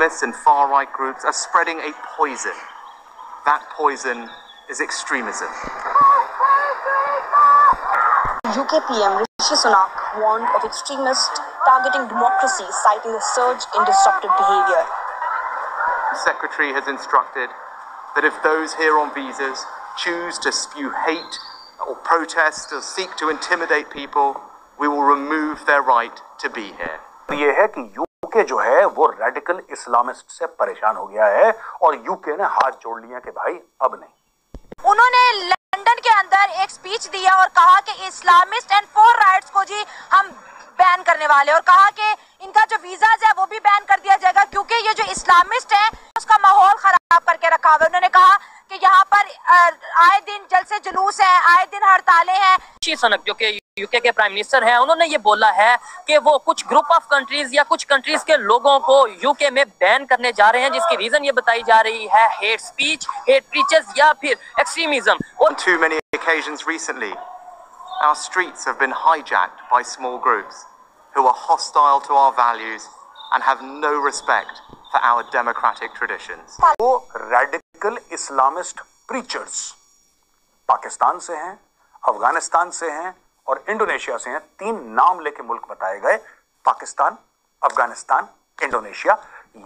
extremists and far-right groups are spreading a poison. That poison is extremism. UK PM Rishi Sunak warned of extremists targeting democracy, citing a surge in disruptive behavior. The Secretary has instructed that if those here on visas choose to spew hate or protest or seek to intimidate people, we will remove their right to be here. ये है कि UK जो है वो radical Islamist से परेशान हो गया है और यूके ने हाथ जोड़ लिया कि भाई अब नहीं। उन्होंने लंदन के अंदर एक स्पीच दिया और कहा कि इस्लामिस्ट एंड फॉर राइट्स को जी हम बैन करने वाले, और कहा कि इनका जो वीजाज है वो भी बैन कर दिया जाएगा क्योंकि ये जो इस्लामिस्ट है उसका माहौल खराब करके रखा हुआ है। उन्होंने कहा कि यहाँ पर आए दिन जलसे जुलूस है, आए दिन हड़तालें हैं। ऋषि सुनक जो कि यूके के प्राइम मिनिस्टर हैं, उन्होंने ये बोला है कि वो कुछ ग्रुप ऑफ कंट्रीज या कुछ कंट्रीज के लोगों को यूके में बैन करने जा रहे हैं, जिसकी रीजन ये बताई जा रही है हेट स्पीच, हेट प्रीचर्स या फिर extremism. On too many occasions recently, our streets have been hijacked by small groups who are hostile to our values and have no respect for our democratic traditions. वो radical Islamist preachers Pakistan से हैं, अफगानिस्तान से हैं और Indonesia से हैं। 3 नाम लेके मुल्क बताए गए, पाकिस्तान, अफगानिस्तान, इंडोनेशिया।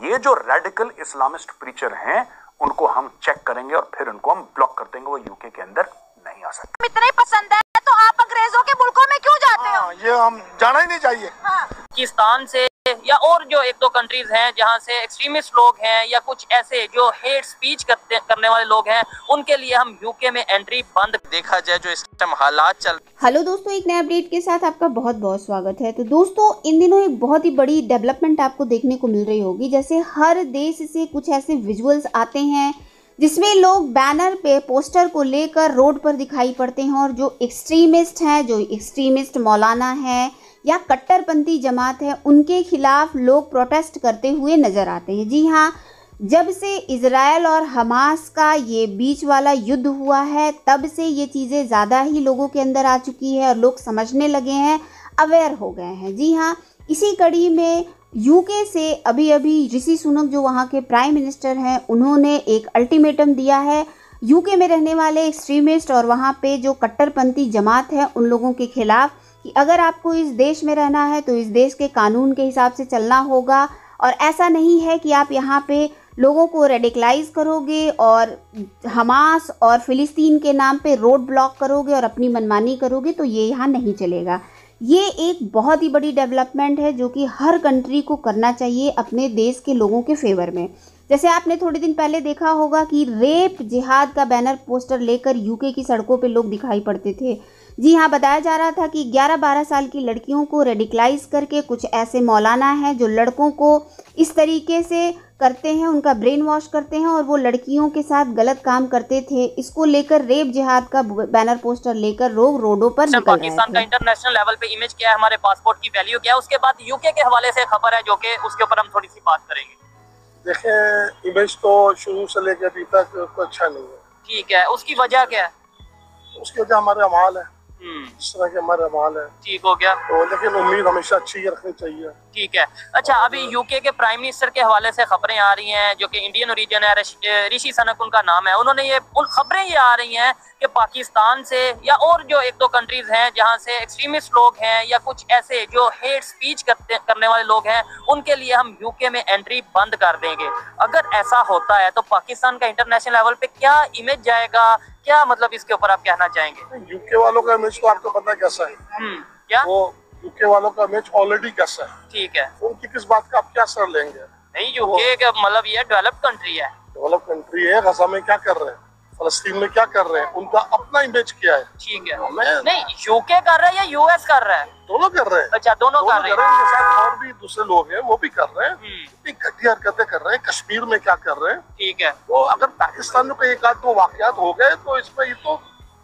ये जो रेडिकल इस्लामिस्ट प्रीचर हैं उनको हम चेक करेंगे और फिर उनको हम ब्लॉक कर देंगे, वो यूके के अंदर नहीं आ सकते। इतने पसंद है तो आप अंग्रेजों के मुल्कों में क्यों जाते हो? ये हम जाना ही नहीं चाहिए। पाकिस्तान से या और जो 1-2 कंट्रीज हैं जहां से एक्सट्रीमिस्ट लोग हैं या कुछ ऐसे जो हेट स्पीच करने वाले लोग हैं, उनके लिए हम यूके में एंट्री बंद। देखा जाए जो इस टाइम हालात चल। हेलो दोस्तों, एक नए अपडेट के साथ आपका बहुत बहुत स्वागत है। तो दोस्तों, इन दिनों एक बहुत ही बड़ी डेवलपमेंट आपको देखने को मिल रही होगी। जैसे हर देश से कुछ ऐसे विजुअल्स आते हैं जिसमें लोग बैनर पे पोस्टर को लेकर रोड पर दिखाई पड़ते हैं और जो एक्सट्रीमिस्ट हैं, जो एक्सट्रीमिस्ट मौलाना है या कट्टरपंथी जमात है, उनके खिलाफ लोग प्रोटेस्ट करते हुए नज़र आते हैं। जी हाँ, जब से इजराइल और हमास का ये बीच वाला युद्ध हुआ है तब से ये चीज़ें ज़्यादा ही लोगों के अंदर आ चुकी है और लोग समझने लगे हैं, अवेयर हो गए हैं। जी हाँ, इसी कड़ी में यूके से अभी ऋषि सुनक जो वहाँ के प्राइम मिनिस्टर हैं, उन्होंने एक अल्टीमेटम दिया है यूके में रहने वाले एक्सट्रीमिस्ट और वहाँ पे जो कट्टरपंथी जमात है उन लोगों के खिलाफ कि अगर आपको इस देश में रहना है तो इस देश के कानून के हिसाब से चलना होगा, और ऐसा नहीं है कि आप यहाँ पे लोगों को रेडिकलाइज करोगे और हमास और फ़िलिस्तीन के नाम पे रोड ब्लॉक करोगे और अपनी मनमानी करोगे, तो ये यहाँ नहीं चलेगा। ये एक बहुत ही बड़ी डेवलपमेंट है जो कि हर कंट्री को करना चाहिए अपने देश के लोगों के फेवर में। जैसे आपने थोड़े दिन पहले देखा होगा कि रेप जिहाद का बैनर पोस्टर लेकर यूके की सड़कों पे लोग दिखाई पड़ते थे। जी हाँ, बताया जा रहा था कि 11-12 साल की लड़कियों को रेडिकलाइज करके कुछ ऐसे मौलाना हैं जो लड़कों को इस तरीके से करते हैं, उनका ब्रेन वॉश करते हैं और वो लड़कियों के साथ गलत काम करते थे। इसको लेकर रेप जिहाद का बैनर पोस्टर लेकर लोग रोडों पर निकल रहे थे। पाकिस्तान का इंटरनेशनल लेवल पे इमेज क्या है, हमारे पासपोर्ट की वैल्यू क्या है, उसके बाद यूके के हवाले से खबर है जो कि उसके ऊपर हम थोड़ी सी बात करेंगे। देखें, इमेज तो शुरू से लेकर अभी तक कोई अच्छा नहीं है। ठीक है, उसकी वजह क्या है? उसकी वजह हमारे अमाल है, इस तरह के हमारे अमाल है। ठीक हो गया, तो लेकिन उम्मीद हमेशा अच्छी रखनी चाहिए। ठीक है। अच्छा, अभी यूके के प्राइम मिनिस्टर के हवाले से खबरें आ रही हैं जो कि इंडियन ओरिजिन है, ऋषि सुनक उनका नाम है। उन्होंने ये खबरें ये आ रही हैं कि पाकिस्तान से या और जो 1-2 कंट्रीज हैं जहां से एक्सट्रीमिस्ट लोग हैं या कुछ ऐसे जो हेट स्पीच करने वाले लोग हैं, उनके लिए हम यूके में एंट्री बंद कर देंगे। अगर ऐसा होता है तो पाकिस्तान का इंटरनेशनल लेवल पे क्या इमेज जाएगा, क्या मतलब इसके ऊपर आप कहना चाहेंगे? यूके वालों का इमेज तो आपको पता कैसा है। क्या वो यूके वालों का इमेज ऑलरेडी कैसा है। ठीक है, उनकी किस बात का आप क्या असर लेंगे? नहीं, यूके का मतलब ये डेवलप्ड कंट्री है। डेवलप कंट्री है, गजा में क्या कर रहे हैं, फलस्तीन में क्या कर रहे हैं, उनका अपना इमेज क्या है। ठीक है, नहीं यूके कर रहा है या यूएस कर रहा है? दोनों कर रहे हैं। अच्छा, दोनों कर रहे हैं। उनके साथ और भी दूसरे लोग हैं, वो भी कर रहे हैं। इतनी घटिया हरकतें कर रहे हैं। कश्मीर में क्या कर रहे हैं। ठीक है, तो अगर पाकिस्तान में कोई 1-2 वाकयात हो गए तो इसमें ये तो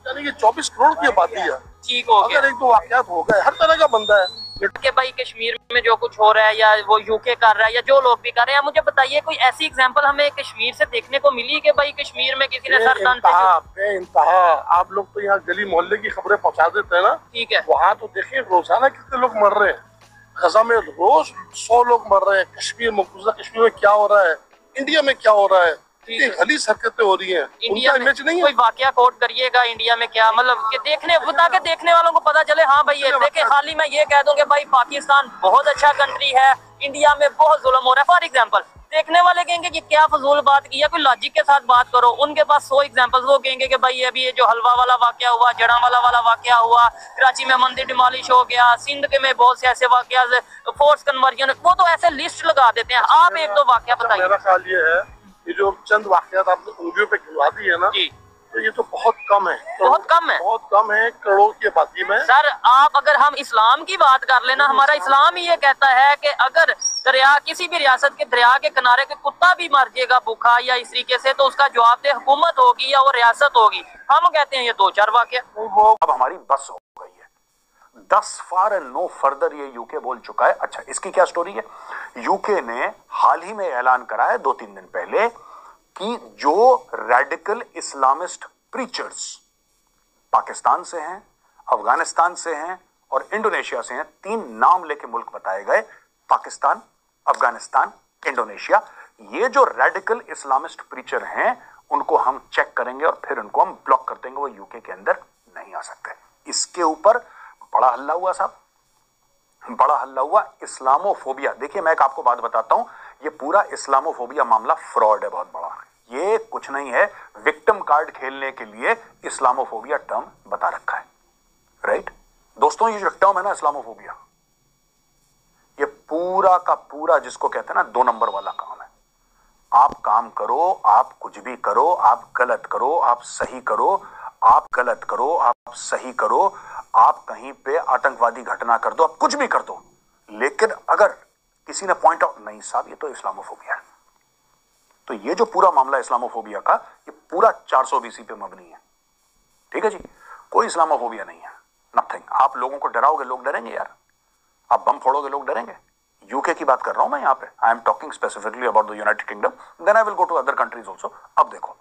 यानी कि 24 करोड़ की आबादी है। ठीक हो गया। अगर 1-2 वाकयात हो गए, हर तरह का बंदा है कि भाई कश्मीर में जो कुछ हो रहा है या वो यूके कर रहा है या जो लोग भी कर रहे हैं, मुझे बताइए कोई ऐसी एग्जांपल हमें कश्मीर से देखने को मिली कि भाई कश्मीर में किसी ने सर तन पे इंतहा। आप लोग तो यहाँ गली मोहल्ले की खबरें पहुँचा देते हैं ना। ठीक है, वहाँ तो देखिए रोजाना कितने लोग मर रहे हैं। गजा में रोज 100 लोग मर रहे हैं, कश्मीर मकबूजा कश्मीर में क्या हो रहा है, इंडिया में क्या हो रहा है, ये गलीज हरकतें हो रही हैं, इंडिया उनका में इमेज नहीं है। कोई वाकया कोट करिएगा इंडिया में क्या मतलब कि ताकि देखने वालों को पता चले। हाँ भाई ये देखे, खाली मैं ये कह दूं कि भाई पाकिस्तान बहुत अच्छा कंट्री है, इंडिया में बहुत जुल्म हो रहा है, फॉर एग्जांपल देखने वाले कहेंगे कि क्या फजूल बात की है, कोई लॉजिक के साथ बात करो। उनके पास 100 एग्जांपल्स, वो कहेंगे कि भाई अभी ये जो हलवा वाला वाकया हुआ, जड़ावाला वाला वाकया हुआ, कराची में मंदिर डिमोलिश हो गया, सिंध के में बहुत से ऐसे वाकया, फोर्स कन्वर्जन, वो तो ऐसे लिस्ट लगा देते हैं। आप एक दो वाकया बताइए। मेरा ख्याल ये है, ये जो चंद वाकयात आपने उंगलियों पे गिनवा दी है ना जी, तो ये तो बहुत कम है, बहुत कम है, बहुत कम है करोड़ की आबादी में। सर आप अगर हम इस्लाम की बात कर लेना, हमारा इस्लाम ही ये कहता है कि अगर दरिया, किसी भी रियासत के दरिया के किनारे के कुत्ता भी मर जाएगा भूखा या इस तरीके से, तो उसका जवाबदेह हुकूमत होगी या वो रियासत होगी। हम कहते हैं ये 2-4 वाकया। वो अब हमारी बस हो गई है, 10 फार एंड नो फर्दर ये यूके बोल चुका है। अच्छा, इसकी क्या स्टोरी है? यूके ने हाल ही में ऐलान करा है 2-3 दिन पहले कि जो रेडिकल इस्लामिस्ट प्रीचर्स पाकिस्तान से हैं, अफगानिस्तान से हैं और इंडोनेशिया से हैं, 3 नाम लेके मुल्क बताए गए, पाकिस्तान, अफगानिस्तान, इंडोनेशिया। ये जो रेडिकल इस्लामिस्ट प्रीचर हैं उनको हम चेक करेंगे और फिर उनको हम ब्लॉक कर देंगे, वो यूके के अंदर नहीं आ सकते। इसके ऊपर बड़ा हल्ला हुआ साहब, बड़ा हल्ला हुआ। इस्लामोफोबिया, देखिए मैं एक आपको बात बताता हूं, ये पूरा इस्लामोफोबिया मामला फ्रॉड है, बहुत बड़ा। ये कुछ नहीं है, विक्टिम कार्ड खेलने के लिए इस्लामोफोबिया टर्म बता रखा है, राइट दोस्तों। ये जो टर्म है ना इस्लामोफोबिया, ये पूरा का पूरा जिसको कहते हैं ना 2 नंबर वाला काम है। आप काम करो, आप कुछ भी करो, आप गलत करो, आप सही करो, आप गलत करो, आप सही करो, आप कहीं पे आतंकवादी घटना कर दो, आप कुछ भी कर दो, लेकिन अगर किसी ने पॉइंट आउट, नहीं साहब ये तो इस्लामोफोबिया है, तो ये जो पूरा मामला इस्लामोफोबिया का, ये पूरा 400 BC पे मबनी है, ठीक है जी। कोई इस्लामोफोबिया नहीं है, नथिंग। आप लोगों को डराओगे, लोग डरेंगे यार। आप बम फोड़ोगे, लोग डरेंगे। यूके की बात कर रहा हूं मैं यहाँ पे, I am talking specifically about the United Kingdom, then I will go to other countries also. अब देखो,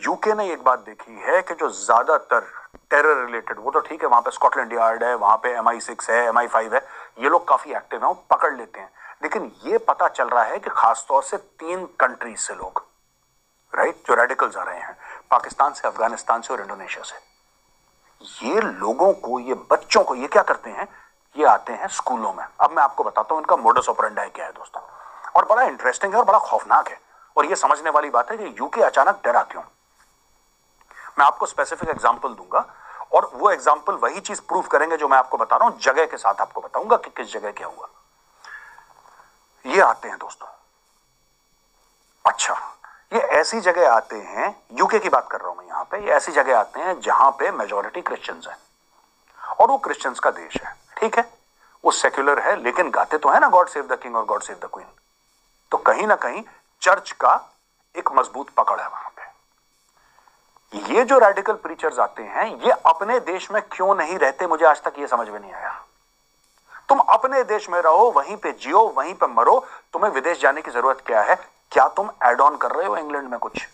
यूके ने एक बात देखी है कि जो ज्यादातर टेरर रिलेटेड, वो तो ठीक है, वहां पे स्कॉटलैंड यार्ड है, वहां पे MI6 है, MI5 है, ये लोग काफी एक्टिव हैं, वो पकड़ लेते हैं। लेकिन ये पता चल रहा है कि खासतौर से 3 कंट्रीज से लोग, राइट, जो रेडिकल्स आ रहे हैं, पाकिस्तान से, अफगानिस्तान से और इंडोनेशिया से, ये लोगों को, ये बच्चों को, ये क्या करते हैं, ये आते हैं स्कूलों में। अब मैं आपको बताता हूं इनका मोडस ऑपरेंडी क्या है दोस्तों, और बड़ा इंटरेस्टिंग है और बड़ा खौफनाक है, और ये समझने वाली बात है कि यूके अचानक डरा क्यों। मैं आपको स्पेसिफिक एग्जांपल दूंगा और वो एग्जांपल वही चीज प्रूव करेंगे जो मैं आपको बता रहा हूं, जगह के साथ आपको बताऊंगा कि किस जगह क्या हुआ। ये आते हैं दोस्तों, अच्छा, ये ऐसी जगह आते हैं, यूके की बात कर रहा हूं मैं यहां पे, ये ऐसी जगह आते हैं जहां पे मेजॉरिटी क्रिश्चियंस है और वो क्रिश्चियंस का देश है, ठीक है, वो सेक्युलर है, लेकिन गाते तो है ना गॉड सेव द किंग और गॉड सेव द क्वीन। तो कहीं ना कहीं चर्च का एक मजबूत पकड़ है वहां पे। ये जो रेडिकल प्रीचर्स आते हैं, ये अपने देश में क्यों नहीं रहते, मुझे आज तक ये समझ में नहीं आया। तुम अपने देश में रहो, वहीं पे जियो, वहीं पे मरो, तुम्हें विदेश जाने की जरूरत क्या है? क्या तुम एड ऑन कर रहे हो इंग्लैंड में कुछ?